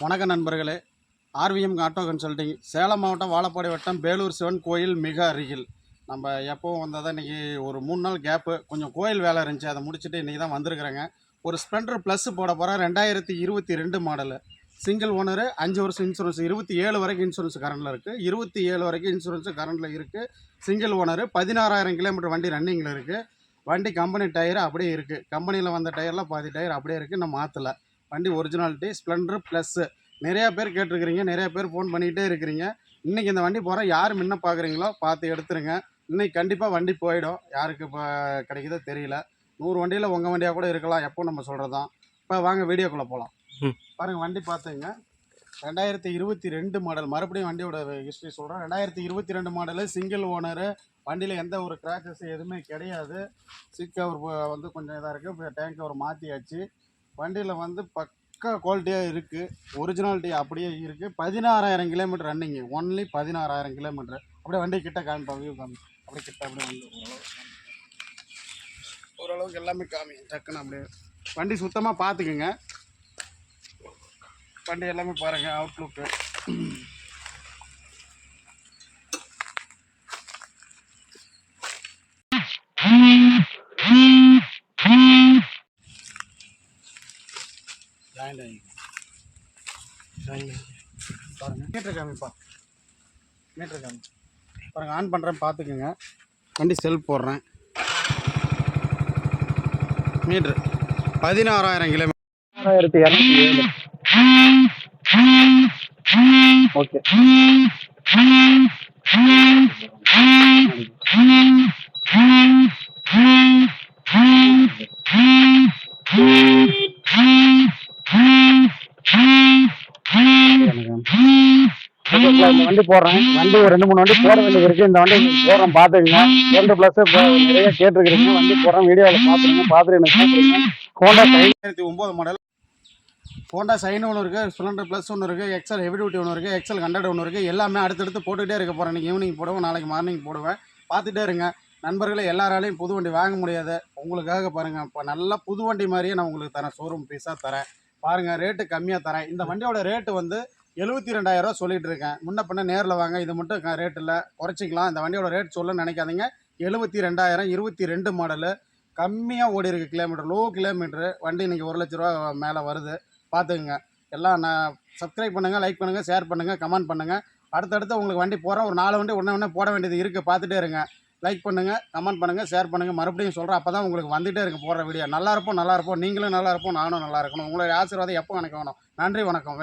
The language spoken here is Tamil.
வணக்கம் நண்பர்களே. ஆர்விஎம் ஆட்டோ கன்சல்டிங், சேலம் மாவட்டம் வாழப்பாடி வட்டம் பேலூர் சிவன் கோயில் மிக அருகில். நம்ம எப்போவும் வந்தால் தான் இன்றைக்கி ஒரு 3 நாள் கேப்பு, கொஞ்சம் கோயில் வேலை இருந்துச்சு, அதை முடிச்சுட்டு இன்றைக்கி தான் வந்திருக்கிறேங்க. ஒரு ஸ்ப்ளெண்டர் ப்ளஸ் போட போகிறேன். 2022 மாடலு, சிங்கிள் ஓனரு, 5 வருஷம் இன்சூரன்ஸ், 27 வரைக்கும் இன்சூரன்ஸ் கரண்டில் இருக்குது. 27 வரைக்கும் இன்சூரன்ஸு கரண்டில் இருக்குது. சிங்கிள் ஓனரு, 16,000 கிலோமீட்டர் வண்டி ரன்னிங்கில் இருக்குது. வண்டி கம்பெனி டயரு அப்படியே இருக்குது. கம்பெனியில் வந்த டயரில் பாதி டயர் அப்படியே இருக்குது, நான் மாற்றலை. வண்டி ஒரிஜினாலிட்டி, ஸ்ப்ளெண்டர் ப்ளஸ்ஸு. நிறையா பேர் கேட்டிருக்கிறீங்க, நிறையா பேர் ஃபோன் பண்ணிகிட்டே இருக்கிறீங்க. இன்றைக்கி இந்த வண்டி போகிறேன், யார் முன்ன பார்க்குறீங்களோ பார்த்து எடுத்துருங்க. இன்றைக்கி கண்டிப்பாக வண்டி போயிடும். யாருக்கு இப்போ கிடைக்குதோ தெரியல. 100 வண்டியில் உங்கள் வண்டியாக கூட இருக்கலாம், எப்போ நம்ம சொல்கிறது தான். இப்போ வாங்க வீடியோக்குள்ளே போகலாம். பாருங்கள், வண்டி பார்த்துங்க. 2022 மாடல். மறுபடியும் வண்டியோட ஹிஸ்ட்ரி சொல்கிறேன். 2022 மாடலு, சிங்கிள் ஓனரு. வண்டியில் எந்த ஒரு கிராச்சஸ் எதுவுமே கிடையாது. சீட் கவர் வந்து கொஞ்சம் இதாக இருக்குது. இப்போ டேங்க் கவர் மாற்றியாச்சு. வண்டியில் வந்து பக்கா குவாலிட்டியாக இருக்குது. ஒரிஜினாலிட்டி அப்படியே இருக்குது. 16,000 கிலோமீட்டர் ரன்னிங்கு. Only 16,000 kilometre. அப்படியே வண்டி கிட்ட காமிப்பா, வியூ காமி. அப்படியே கிட்ட அப்படியே வந்து ஓரளவுக்கு எல்லாமே காமி டக்குன்னு. அப்படியே வண்டி சுத்தமாக பார்த்துக்குங்க. வண்டி எல்லாமே பாருங்கள், அவுட்லுக்கு. பாருங்கள், மீட்டர் காமிப்பா, மீட்டர் காமி. பாருங்கள், ஆன் பண்ணுறேன் பார்த்துக்குங்க. வண்டி செல்ஃப் போடுறேன். Metre 16,000 kilometre. 16,207. ஓகே. வண்டி போடுறேன். வண்டி ஒரு 2-3 வண்டி போட வேண்டியது இருக்குது. இந்த வண்டி போடுறேன் பார்த்துக்குங்க. 2 ப்ளஸ் நிறைய கேட்டிருக்கிறீங்க. வண்டி போடுறேன், வீடியோவில் பார்த்துருங்க. பார்த்துட்டு எனக்கு கேட்குறீங்க. Honda 2009 model. ஹோண்டா சைன் ஒன்று இருக்குது, ஸ்ப்ளெண்டர் ப்ளஸ் ஒன்று இருக்குது, எக்ஸல் ஹெவி டியூட்டி ஒன்று இருக்குது, எக்ஸல் 100 ஒன்று இருக்குது. எல்லாமே அடுத்தடுத்து போட்டுகிட்டே இருக்க போகிறேன். இன்றைக்கி ஈவினிங் போடுவேன், நாளைக்கு மார்னிங் போடுவேன். பார்த்துட்டே இருங்க நண்பர்களே. எல்லாராலையும் புது வண்டி வாங்க முடியாது. உங்களுக்காக பாருங்கள், இப்போ நல்லா புது வண்டி மாதிரியே நான் உங்களுக்கு தரேன். ஷோரூம் பீஸாக தரேன். பாருங்கள், ரேட்டு கம்மியாக தரேன். இந்த வண்டியோட ரேட்டு வந்து 72,000 சொல்லிகிட்டு இருக்கேன். முன்ன பின்ன நேரில் வாங்க, இது மட்டும் ரேட் இல்லை, குறைச்சிக்கலாம். இந்த வண்டியோட ரேட் சொல்ல நினைக்காதீங்க. 72,000, 22 மாடலு. கம்மியாக ஓடி இருக்குது கிலோமீட்டர், லோ கிலோமீட்டரு. வண்டி இன்றைக்கி 1 லட்ச ரூபா மேலே வருது. பார்த்துக்குங்க. எல்லாம் நான் சப்ஸ்கிரைப் பண்ணுங்கள், லைக் பண்ணுங்கள், ஷேர் பண்ணுங்கள், கமெண்ட் பண்ணுங்கள். அடுத்தடுத்து உங்களுக்கு வண்டி போகிறேன். ஒரு 4 வண்டி ஒன்று போட வேண்டியது இருக்குது. பார்த்துட்டே இருங்க. லைக் பண்ணுங்கள், கமெண்ட் பண்ணுங்கள், ஷேர் பண்ணுங்கள். மறுபடியும் சொல்கிறேன், அப்போ தான் உங்களுக்கு வந்துகிட்டே இருக்கு போடுற வீடியோ. நல்லா இருப்போம். நீங்களும் நல்லா இருப்போம், நானும் நல்லா இருக்கணும். உங்களுடைய ஆசீர்வாதம் எப்போ எனக்கு வேணும். நன்றி, வணக்கம்.